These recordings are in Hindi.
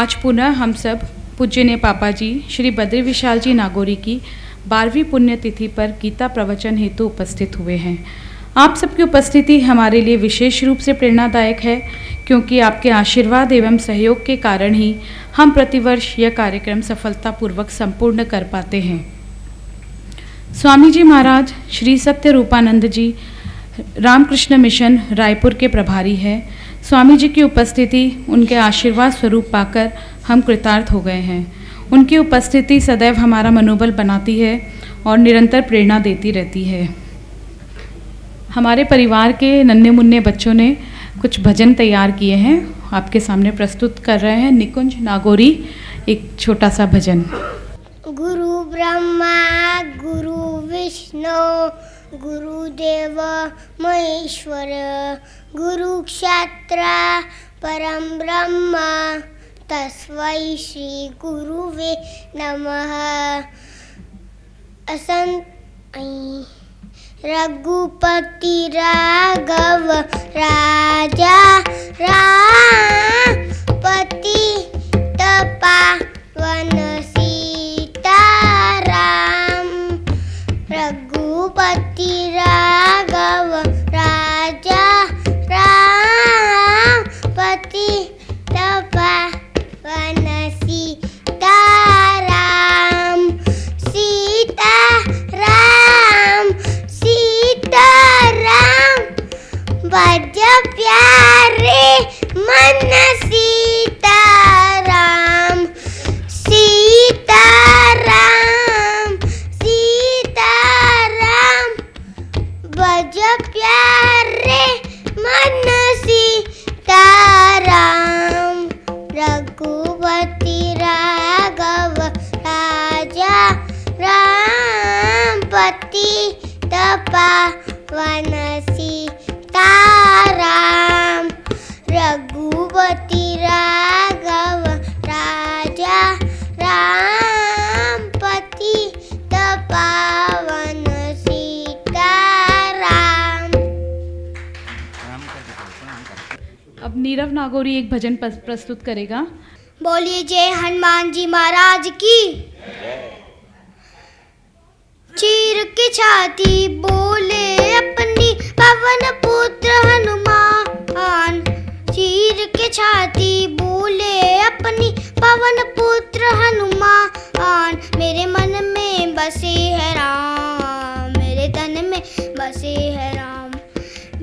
आज पुनः हम सब पूज्यनीय पापा जी श्री बद्री विशाल जी नागौरी की 12वीं पुण्यतिथि पर गीता प्रवचन हेतु उपस्थित हुए हैं। आप सबकी उपस्थिति हमारे लिए विशेष रूप से प्रेरणादायक है, क्योंकि आपके आशीर्वाद एवं सहयोग के कारण ही हम प्रतिवर्ष यह कार्यक्रम सफलतापूर्वक संपूर्ण कर पाते हैं। स्वामी जी महाराज श्री सत्य रूपानंद जी रामकृष्ण मिशन रायपुर के प्रभारी हैं। स्वामी जी की उपस्थिति उनके आशीर्वाद स्वरूप पाकर हम कृतार्थ हो गए हैं। उनकी उपस्थिति सदैव हमारा मनोबल बनाती है और निरंतर प्रेरणा देती रहती है। हमारे परिवार के नन्हे मुन्ने बच्चों ने कुछ भजन तैयार किए हैं, आपके सामने प्रस्तुत कर रहे हैं। निकुंज नागौरी एक छोटा सा भजन। गुरु ब्रह्मा गुरु विष्णु गुरुदेव महेश्वर गुरु क्षत्र परम ब्रह्म तस्मै श्री गुरुवे नमः। रघुपति राघव राजा रामपति तपावन सीताराम। रघुपति राघव राजा रामपति तपावन सीताराम। सीताराम सीताराम बज प्यारे मन सीताराम। सीताराम सीताराम बज प्यारे मन सीताराम। रघुपति राघव राजा रामपति तपावन सीताराम। रघुपति राघव राजा रामपति तपावन सीताराम। अब नीरव नागौरी एक भजन प्रस्तुत करेगा। बोलिए जय हनुमान जी महाराज की। चीर की छाती बोले अपनी पवन पुत्र हनुमान। चीर के छाती बोले अपनी पवन पुत्र हनुमान। मेरे मन में बसे है राम, मेरे तन में बसे है राम।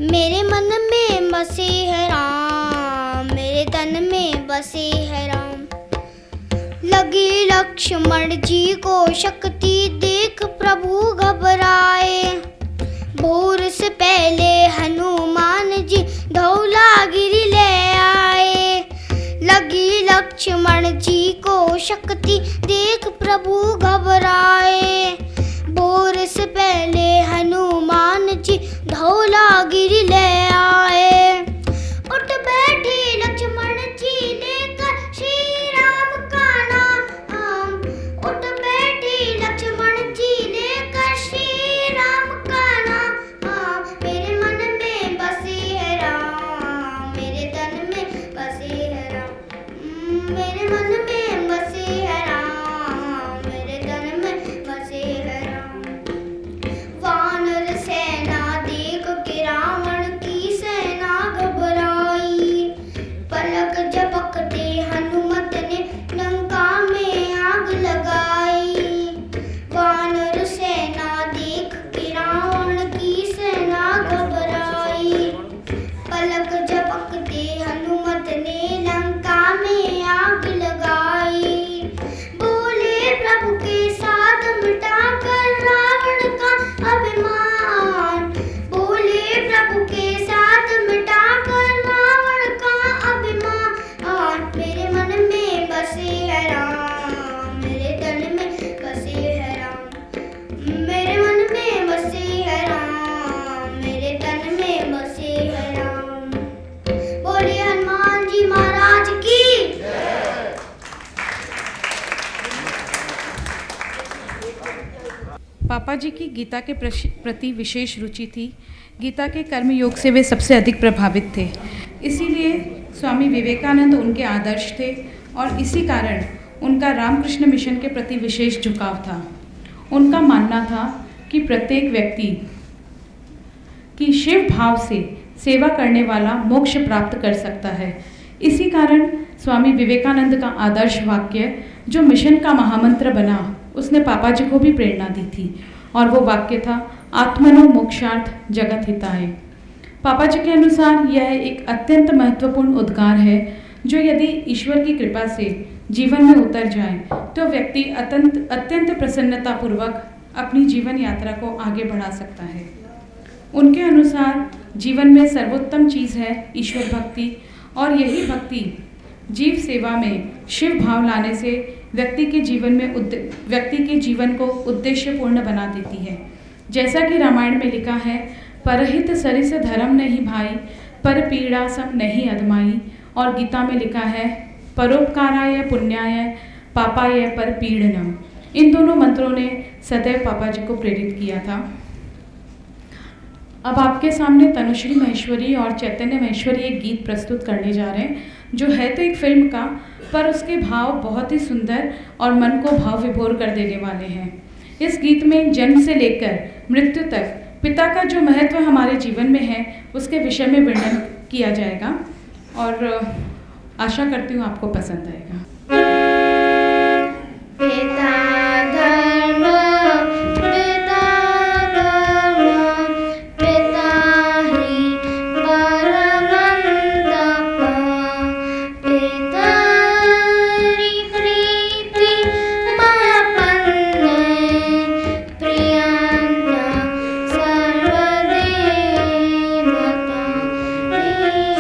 मेरे मन में बसे है राम, मेरे तन में बसे है राम। लगी लक्ष्मण जी को शक्ति देख प्रभु घबराए। भोर से पहले हनुमान जी धौलागिरी ले आए। लगी लक्ष्मण जी को शक्ति देख प्रभु घबराए। भोर से पहले हनुमान जी धौलागिरी ले आए। उठ बैठे लक्ष्मण जी लेकर श्री राम का नाम। उठ बैठे लक्ष्मण जी लेकर श्री राम का नाम। मेरे मन में बसे है राम, मेरे तन में बसे है राम। मेरे मन में बसे है राम, मेरे तन में बसे है राम। वानर सेना देख के रावण की सेना घबराई। पलक झपकते हनुमत ने लंका में आग लगाई। वानर सेना देख के रावण की सेना घबराई। पलक झपकते हनुमत ने लंका में आग लगाई। बोले प्रभु के साथ मिटाकर रावण का अभिमान। बोले प्रभु के साथ मिटाकर रावण का अभिमान। मेरे मन में बसे है राम, मेरे तन में बसे है राम। मेरे मन में बसे है राम, मेरे तन में बसे है राम। बोलिए हनुमान जी महाराज की। पापा जी की गीता के प्रति विशेष रुचि थी। गीता के कर्म योग से वे सबसे अधिक प्रभावित थे। इसीलिए स्वामी विवेकानंद उनके आदर्श थे और इसी कारण उनका रामकृष्ण मिशन के प्रति विशेष झुकाव था। उनका मानना था कि प्रत्येक व्यक्ति की शिव भाव से सेवा करने वाला मोक्ष प्राप्त कर सकता है। इसी कारण स्वामी विवेकानंद का आदर्श वाक्य जो मिशन का महामंत्र बना, उसने पापा जी को भी प्रेरणा दी थी और वो वाक्य था, आत्मनो मोक्षार्थ जगत हिताय। पापा जी के अनुसार यह एक अत्यंत महत्वपूर्ण उद्गार है जो यदि ईश्वर की कृपा से जीवन में उतर जाए तो व्यक्ति अत्यंत प्रसन्नतापूर्वक अपनी जीवन यात्रा को आगे बढ़ा सकता है। उनके अनुसार जीवन में सर्वोत्तम चीज़ है ईश्वर भक्ति, और यही भक्ति जीव सेवा में शिव भाव लाने से व्यक्ति के जीवन को उद्देश्यपूर्ण बना देती है। जैसा कि रामायण में लिखा है, परहित सरिस धर्म नहीं भाई, पर पीड़ा सम नहीं अदमाई। और गीता में लिखा है, परोपकाराय पुण्याय पापाय पर पीड़नम। इन दोनों मंत्रों ने सदैव पापा जी को प्रेरित किया था। अब आपके सामने तनुश्री महेश्वरी और चैतन्य महेश्वरी एक गीत प्रस्तुत करने जा रहे हैं जो है तो एक फिल्म का, पर उसके भाव बहुत ही सुंदर और मन को भाव विभोर कर देने वाले हैं। इस गीत में जन्म से लेकर मृत्यु तक पिता का जो महत्व हमारे जीवन में है उसके विषय में वर्णन किया जाएगा और आशा करती हूँ आपको पसंद आएगा। पिता धर्म, पिता धर्म, पिता ही परमं तप, पिता री प्रीति महापन्ने, प्रियंत सर्वदेवता, देवता, देवता।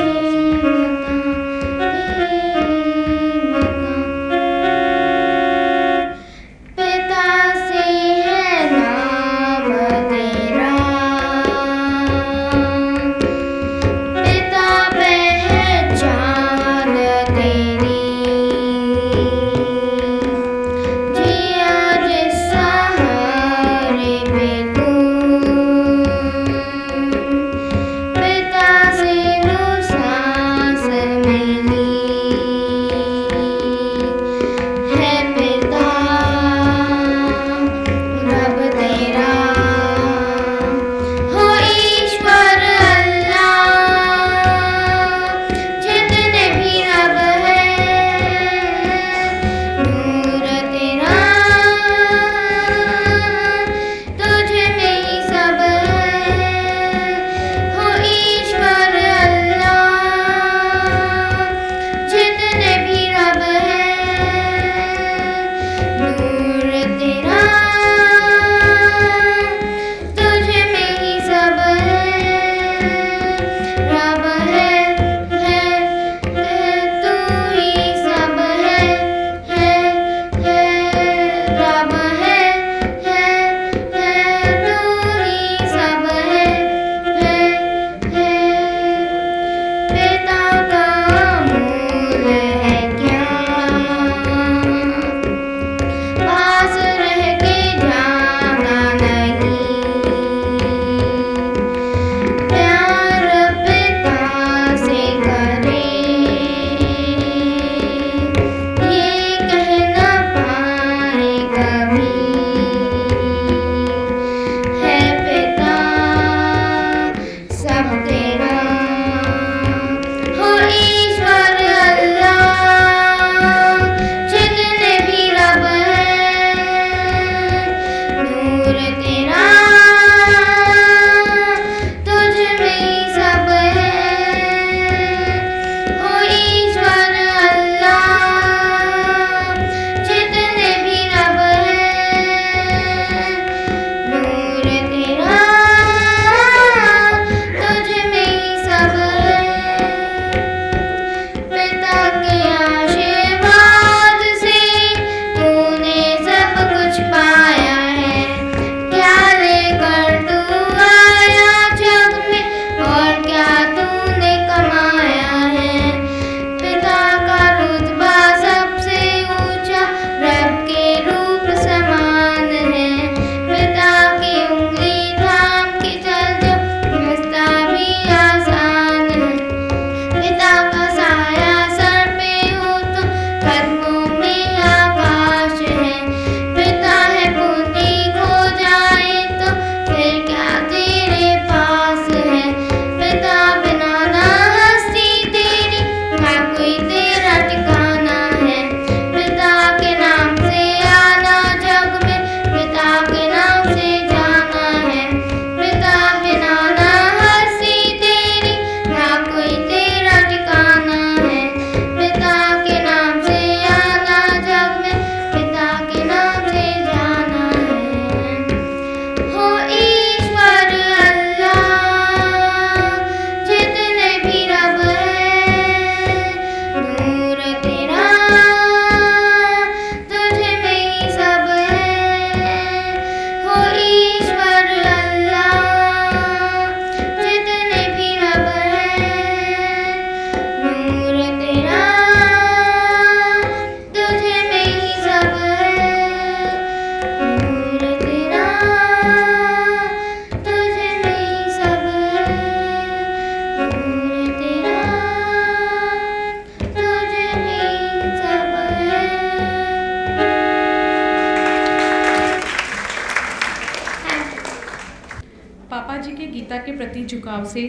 गीता के प्रति झुकाव से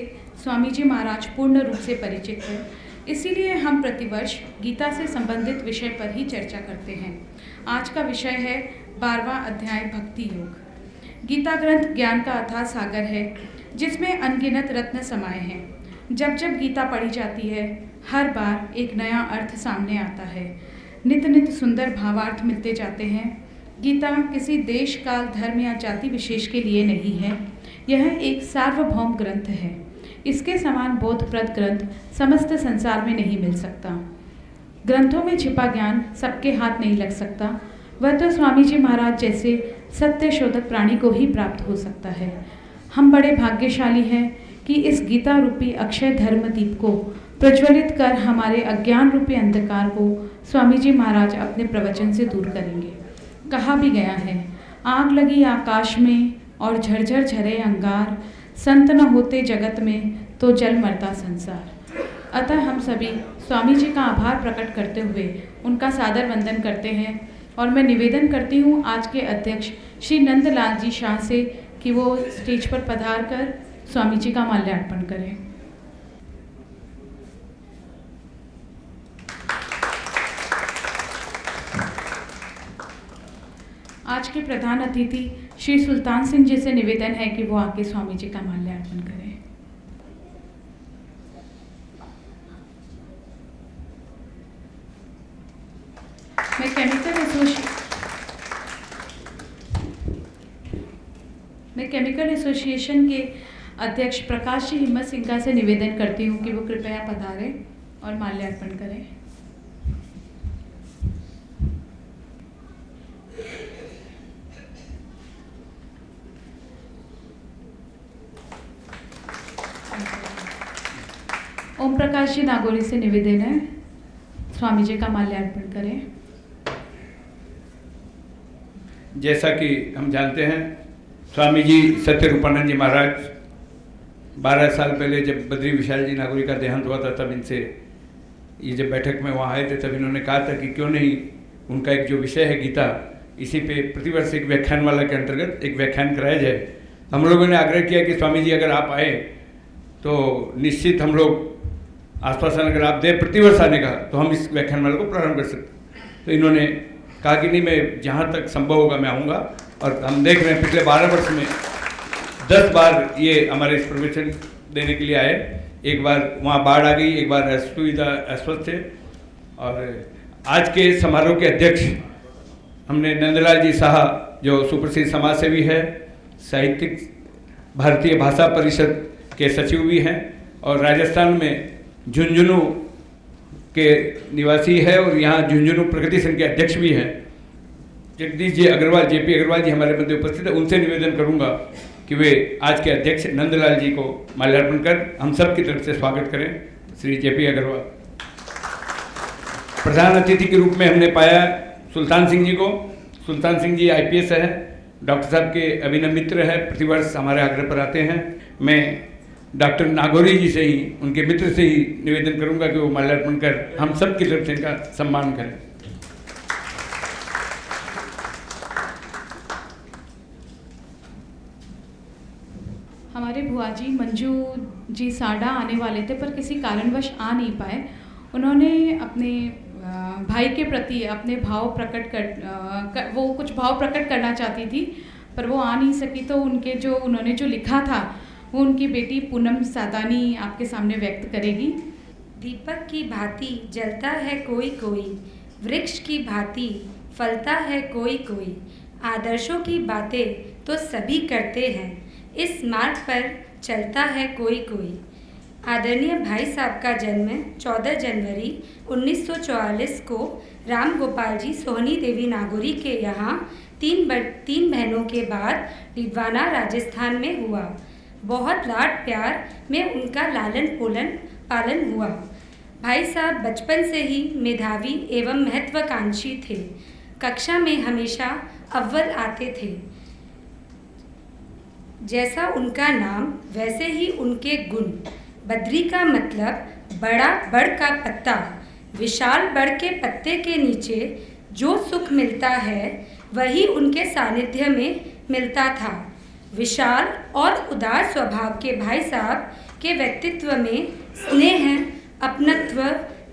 स्वामी जी महाराज पूर्ण रूप से परिचित हैं। इसीलिए हम प्रतिवर्ष गीता से संबंधित विषय पर ही चर्चा करते हैं। आज का विषय है 12वां अध्याय भक्ति योग। गीता ग्रंथ ज्ञान का अथाह सागर है जिसमें अनगिनत रत्न समाये हैं। जब जब गीता पढ़ी जाती है हर बार एक नया अर्थ सामने आता है। नित नित सुंदर भावार्थ मिलते जाते हैं। गीता किसी देश काल धर्म या जाति विशेष के लिए नहीं है। यह एक सार्वभौम ग्रंथ है। इसके समान बोधप्रद ग्रंथ समस्त संसार में नहीं मिल सकता। ग्रंथों में छिपा ज्ञान सबके हाथ नहीं लग सकता। वह तो स्वामी जी महाराज जैसे सत्य शोधक प्राणी को ही प्राप्त हो सकता है। हम बड़े भाग्यशाली हैं कि इस गीता रूपी अक्षय धर्म दीप को प्रज्वलित कर हमारे अज्ञान रूपी अंधकार को स्वामी जी महाराज अपने प्रवचन से दूर करेंगे। कहा भी गया है, आग लगी आकाश में और झरझर झरे अंगार, संत न होते जगत में तो जल मरता संसार। अतः हम सभी स्वामी जी का आभार प्रकट करते हुए उनका सादर वंदन करते हैं और मैं निवेदन करती हूँ आज के अध्यक्ष श्री नंदलाल जी शाह से कि वो स्टेज पर पधार कर स्वामी जी का माल्यार्पण करें। आज के प्रधान अतिथि श्री सुल्तान सिंह जी से निवेदन है कि वो आके स्वामी जी का माल्यार्पण करें। मैं केमिकल एसोसिएशन के अध्यक्ष प्रकाश जी हिम्मत सिंह से निवेदन करती हूँ कि वो कृपया पधारें और माल्यार्पण करें। ओम प्रकाश जी नागौरी से निवेदन है स्वामी जी का माल्यार्पण करें। जैसा कि हम जानते हैं, स्वामी जी सत्य रूपानंद जी महाराज 12 साल पहले जब बद्री विशाल जी नागौरी का देहांत हुआ था, तब इनसे ये जब बैठक में वहाँ आए थे तब इन्होंने कहा था कि क्यों नहीं उनका एक जो विषय है गीता, इसी पे प्रतिवर्ष एक व्याख्यानमाला के अंतर्गत एक व्याख्यान कराया जाए। हम लोगों ने आग्रह किया कि स्वामी जी अगर आप आए तो निश्चित हम लोग आश्वासन अगर आप दें प्रतिवर्ष आने का तो हम इस व्याख्यानमाला को प्रारंभ कर सकते। तो इन्होंने कहा कि नहीं, मैं जहाँ तक संभव होगा मैं आऊँगा। और हम देख रहे हैं पिछले 12 वर्ष में 10 बार ये हमारे इस प्रवचन देने के लिए आए। एक बार वहाँ बाढ़ आ गई, एक बार असुविधा अस्वस्थ थे। और आज के समारोह के अध्यक्ष हमने नंदलाल जी शाह, जो सुप्रसिद्ध समाज सेवी है, साहित्यिक भारतीय भाषा परिषद के सचिव भी हैं और राजस्थान में झुंझुनू के निवासी है और यहाँ झुंझुनू प्रगति संघ के अध्यक्ष भी हैं। जगदीश जी अग्रवाल, जेपी अग्रवाल जी हमारे मध्य उपस्थित है। उनसे निवेदन करूंगा कि वे आज के अध्यक्ष नंदलाल जी को माल्यार्पण कर हम सब की तरफ से स्वागत करें। श्री जेपी अग्रवाल। प्रधान अतिथि के रूप में हमने पाया सुल्तान सिंह जी को। सुल्तान सिंह जी IPS है, डॉक्टर साहब के अभिनव मित्र है, प्रतिवर्ष हमारे आग्रह पर आते हैं। मैं डॉक्टर नागौरी जी से ही, उनके मित्र से ही निवेदन करूंगा कि वो माल्यार्पण कर हम सब की तरफ से इनका सम्मान करें। हमारे बुआ जी मंजू जी साडा आने वाले थे पर किसी कारणवश आ नहीं पाए। उन्होंने अपने भाई के प्रति अपने भाव प्रकट वो कुछ भाव प्रकट करना चाहती थी पर वो आ नहीं सकी, तो उन्होंने जो लिखा था वो उनकी बेटी पूनम सादानी आपके सामने व्यक्त करेगी। दीपक की भांति जलता है कोई कोई, वृक्ष की भांति फलता है कोई कोई, आदर्शों की बातें तो सभी करते हैं, इस मार्ग पर चलता है कोई कोई। आदरणीय भाई साहब का जन्म 14 जनवरी 1944 को राम गोपाल जी सोहनी देवी नागौरी के यहाँ 3 बहनों के बाद डिडवाना राजस्थान में हुआ। बहुत लाड प्यार में उनका लालन पालन हुआ। भाई साहब बचपन से ही मेधावी एवं महत्वाकांक्षी थे। कक्षा में हमेशा अव्वल आते थे। जैसा उनका नाम वैसे ही उनके गुण। बद्री का मतलब बड़ा बड़ का पत्ता। विशाल बड़ के पत्ते के नीचे जो सुख मिलता है वही उनके सानिध्य में मिलता था। विशाल और उदार स्वभाव के भाई साहब के व्यक्तित्व में स्नेह, अपनत्व,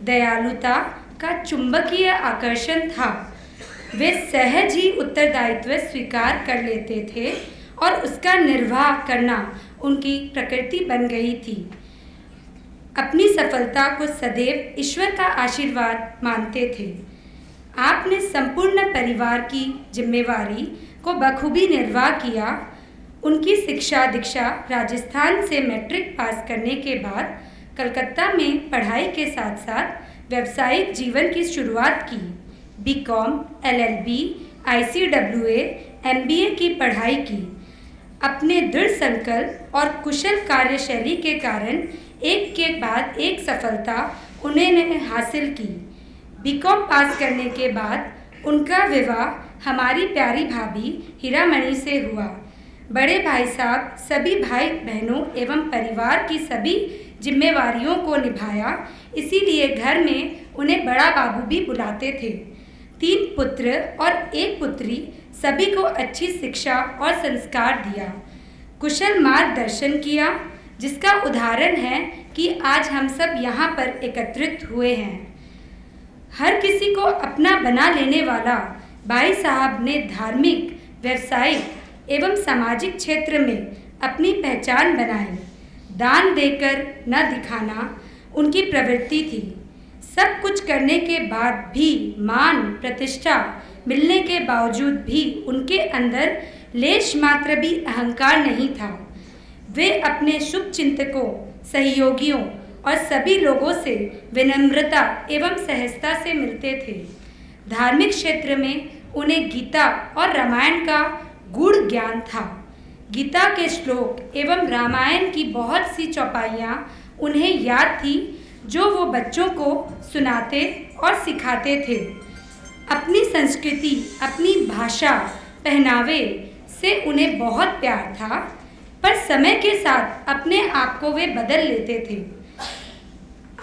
दयालुता का चुंबकीय आकर्षण था। वे सहज ही उत्तरदायित्व स्वीकार कर लेते थे और उसका निर्वाह करना उनकी प्रकृति बन गई थी। अपनी सफलता को सदैव ईश्वर का आशीर्वाद मानते थे। आपने संपूर्ण परिवार की जिम्मेवारी को बखूबी निर्वाह किया। उनकी शिक्षा दीक्षा राजस्थान से मैट्रिक पास करने के बाद कलकत्ता में पढ़ाई के साथ साथ व्यावसायिक जीवन की शुरुआत की। बीकॉम, एलएलबी, आईसीडब्ल्यूए, एमबीए की पढ़ाई की। अपने दृढ़ संकल्प और कुशल कार्यशैली के कारण एक के बाद एक सफलता उन्होंने हासिल की। बीकॉम पास करने के बाद उनका विवाह हमारी प्यारी भाभी हीरामणि से हुआ। बड़े भाई साहब सभी भाई बहनों एवं परिवार की सभी जिम्मेवारियों को निभाया, इसीलिए घर में उन्हें बड़ा बाबू भी बुलाते थे। 3 पुत्र और 1 पुत्री, सभी को अच्छी शिक्षा और संस्कार दिया, कुशल मार्गदर्शन किया, जिसका उदाहरण है कि आज हम सब यहाँ पर एकत्रित हुए हैं। हर किसी को अपना बना लेने वाला भाई साहब ने धार्मिक, व्यावसायिक एवं सामाजिक क्षेत्र में अपनी पहचान बनाई। दान देकर न दिखाना उनकी प्रवृत्ति थी। सब कुछ करने के बाद भी, मान प्रतिष्ठा मिलने के बावजूद भी उनके अंदर लेश मात्र भी अहंकार नहीं था। वे अपने शुभ चिंतकों, सहयोगियों और सभी लोगों से विनम्रता एवं सहजता से मिलते थे। धार्मिक क्षेत्र में उन्हें गीता और रामायण का गूढ़ ज्ञान था। गीता के श्लोक एवं रामायण की बहुत सी चौपाइयाँ उन्हें याद थी, जो वो बच्चों को सुनाते और सिखाते थे। अपनी संस्कृति, अपनी भाषा, पहनावे से उन्हें बहुत प्यार था, पर समय के साथ अपने आप को वे बदल लेते थे।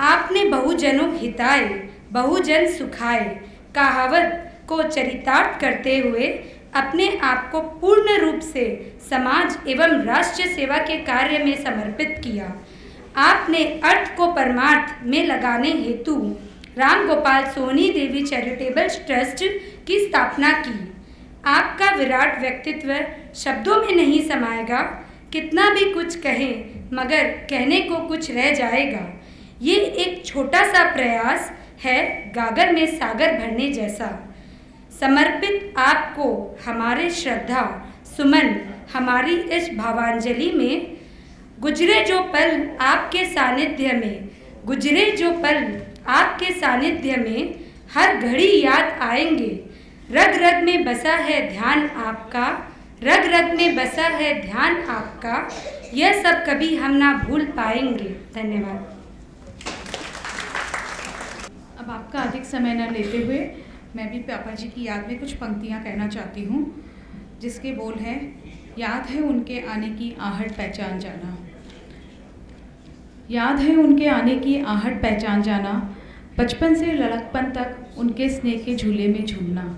आपने बहुजनों हिताय बहुजन सुखाय कहावत को चरितार्थ करते हुए अपने आप को पूर्ण रूप से समाज एवं राष्ट्र सेवा के कार्य में समर्पित किया। आपने अर्थ को परमार्थ में लगाने हेतु राम गोपाल सोनी देवी चैरिटेबल ट्रस्ट की स्थापना की। आपका विराट व्यक्तित्व शब्दों में नहीं समाएगा। कितना भी कुछ कहें मगर कहने को कुछ रह जाएगा। ये एक छोटा सा प्रयास है गागर में सागर भरने जैसा। समर्पित आपको हमारे श्रद्धा सुमन, हमारी इस भावांजलि में गुजरे जो पल आपके सानिध्य में हर घड़ी याद आएंगे। रग रग में बसा है ध्यान आपका, रग रग में बसा है ध्यान आपका, यह सब कभी हम ना भूल पाएंगे। धन्यवाद। अब आपका अधिक समय न लेते हुए मैं भी पापा जी की याद में कुछ पंक्तियाँ कहना चाहती हूँ, जिसके बोल हैं, याद है उनके आने की आहट पहचान जाना। याद है उनके आने की आहट पहचान जाना, बचपन से लड़कपन तक उनके स्नेह के झूले में झूलना,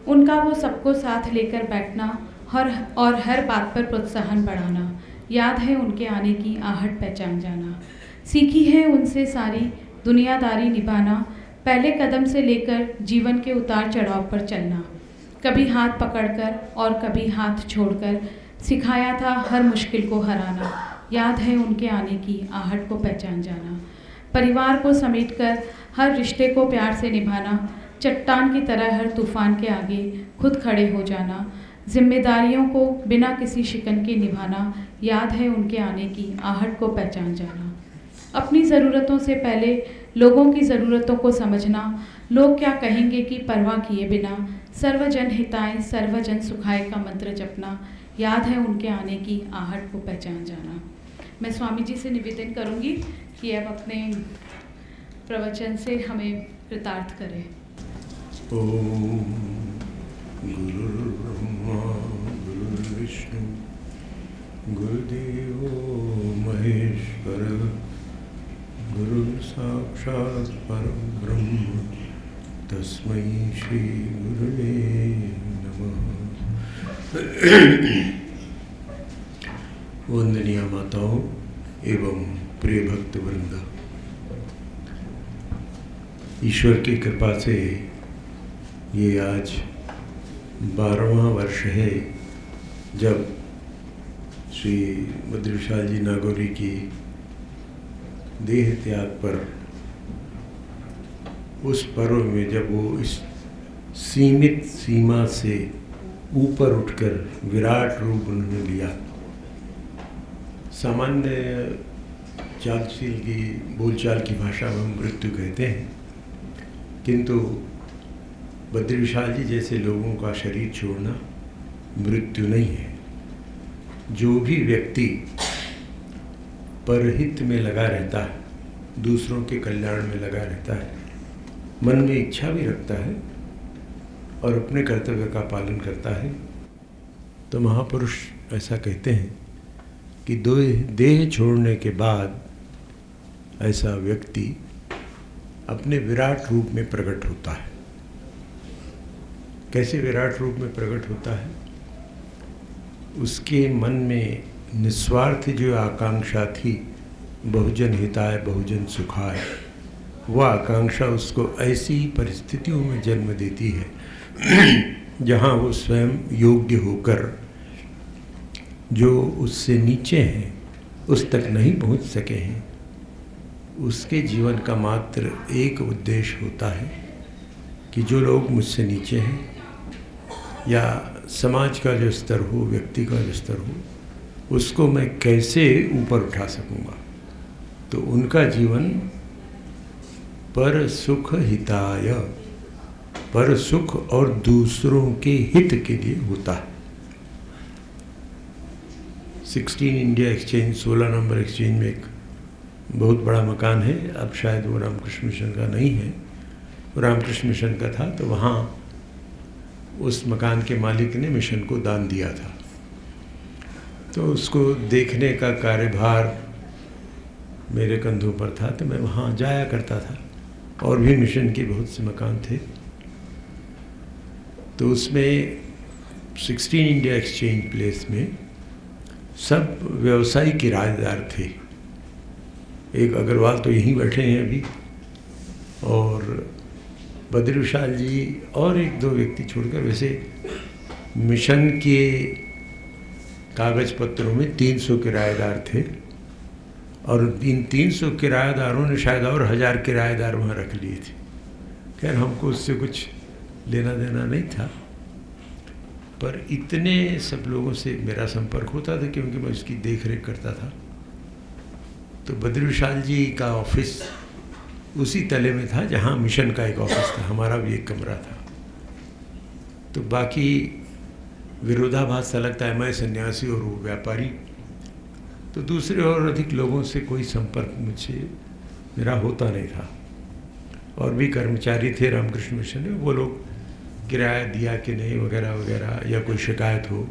उनका वो सबको साथ लेकर बैठना और हर बात पर प्रोत्साहन बढ़ाना। याद है उनके आने की आहट पहचान जाना। सीखी है उनसे सारी दुनियादारी निभाना, पहले कदम से लेकर जीवन के उतार चढ़ाव पर चलना, कभी हाथ पकड़कर और कभी हाथ छोड़कर सिखाया था हर मुश्किल को हराना। याद है उनके आने की आहट को पहचान जाना। परिवार को समेटकर हर रिश्ते को प्यार से निभाना, चट्टान की तरह हर तूफान के आगे खुद खड़े हो जाना, जिम्मेदारियों को बिना किसी शिकन के निभाना। याद है उनके आने की आहट को पहचान जाना। अपनी ज़रूरतों से पहले लोगों की ज़रूरतों को समझना, लोग क्या कहेंगे की परवाह किए बिना सर्वजन हिताय सर्वजन सुखाय का मंत्र जपना। याद है उनके आने की आहट को पहचान जाना। मैं स्वामी जी से निवेदन करूंगी कि अब अपने प्रवचन से हमें कृतार्थ करें। ओम गुरुर्ब्रह्मा गुरुर्विष्णु गुरुदेवो महेश्वरः गुरुसाक्षात् परं ब्रह्म तस्मै श्री गुरुवे नमः। वंदनीय माताओं एवं प्रिय भक्त वृंद, ईश्वर की कृपा से ये आज 12वां वर्ष है जब श्री बद्री विशाल जी नागौरी की देह त्याग पर, उस पर्व में जब वो इस सीमित सीमा से ऊपर उठकर विराट रूप उन्होंने लिया। सामान्य चालशील की बोलचाल की भाषा में हम मृत्यु कहते हैं, किंतु बद्री विशाल जी जैसे लोगों का शरीर छोड़ना मृत्यु नहीं है। जो भी व्यक्ति परहित में लगा रहता है, दूसरों के कल्याण में लगा रहता है, मन में इच्छा भी रखता है और अपने कर्तव्य का पालन करता है, तो महापुरुष ऐसा कहते हैं कि देह छोड़ने के बाद ऐसा व्यक्ति अपने विराट रूप में प्रकट होता है। कैसे विराट रूप में प्रकट होता है? उसके मन में निस्वार्थ जो आकांक्षा थी, बहुजन हिताय बहुजन सुखाय, वह आकांक्षा उसको ऐसी परिस्थितियों में जन्म देती है जहाँ वो स्वयं योग्य होकर जो उससे नीचे हैं, उस तक नहीं पहुँच सके हैं, उसके जीवन का मात्र एक उद्देश्य होता है कि जो लोग मुझसे नीचे हैं या समाज का जो स्तर हो, व्यक्ति का जो स्तर हो, उसको मैं कैसे ऊपर उठा सकूँगा। तो उनका जीवन पर सुख हिताय, पर सुख और दूसरों के हित के लिए होता है। 16 इंडिया एक्सचेंज, 16 नंबर एक्सचेंज में एक बहुत बड़ा मकान है। अब शायद वो रामकृष्ण मिशन का नहीं है, वो रामकृष्ण मिशन का था। तो वहाँ उस मकान के मालिक ने मिशन को दान दिया था, तो उसको देखने का कार्यभार मेरे कंधों पर था। तो मैं वहाँ जाया करता था, और भी मिशन के बहुत से मकान थे। तो उसमें 16 इंडिया एक्सचेंज प्लेस में सब व्यवसायी किराएदार थे। एक अग्रवाल तो यहीं बैठे हैं अभी, और बद्री विशाल जी और एक दो व्यक्ति छोड़कर, वैसे मिशन के कागज पत्रों में 300 किराएदार थे, और इन 300 किराएदारों ने शायद और 1000 किराएदार वहाँ रख लिए थे। खैर हमको उससे कुछ लेना देना नहीं था, पर इतने सब लोगों से मेरा संपर्क होता था क्योंकि मैं उसकी देख रेख करता था। तो बद्री विशाल जी का ऑफिस उसी तले में था जहाँ मिशन का एक ऑफिस था, हमारा भी एक कमरा था। तो बाकी विरोधाभास सा लगता है, मैं सन्यासी और वो व्यापारी। तो दूसरे और अधिक लोगों से कोई संपर्क मुझसे मेरा होता नहीं था। और भी कर्मचारी थे रामकृष्ण मिशन में, वो लोग किराया दिया कि नहीं वगैरह वगैरह, या कोई शिकायत हो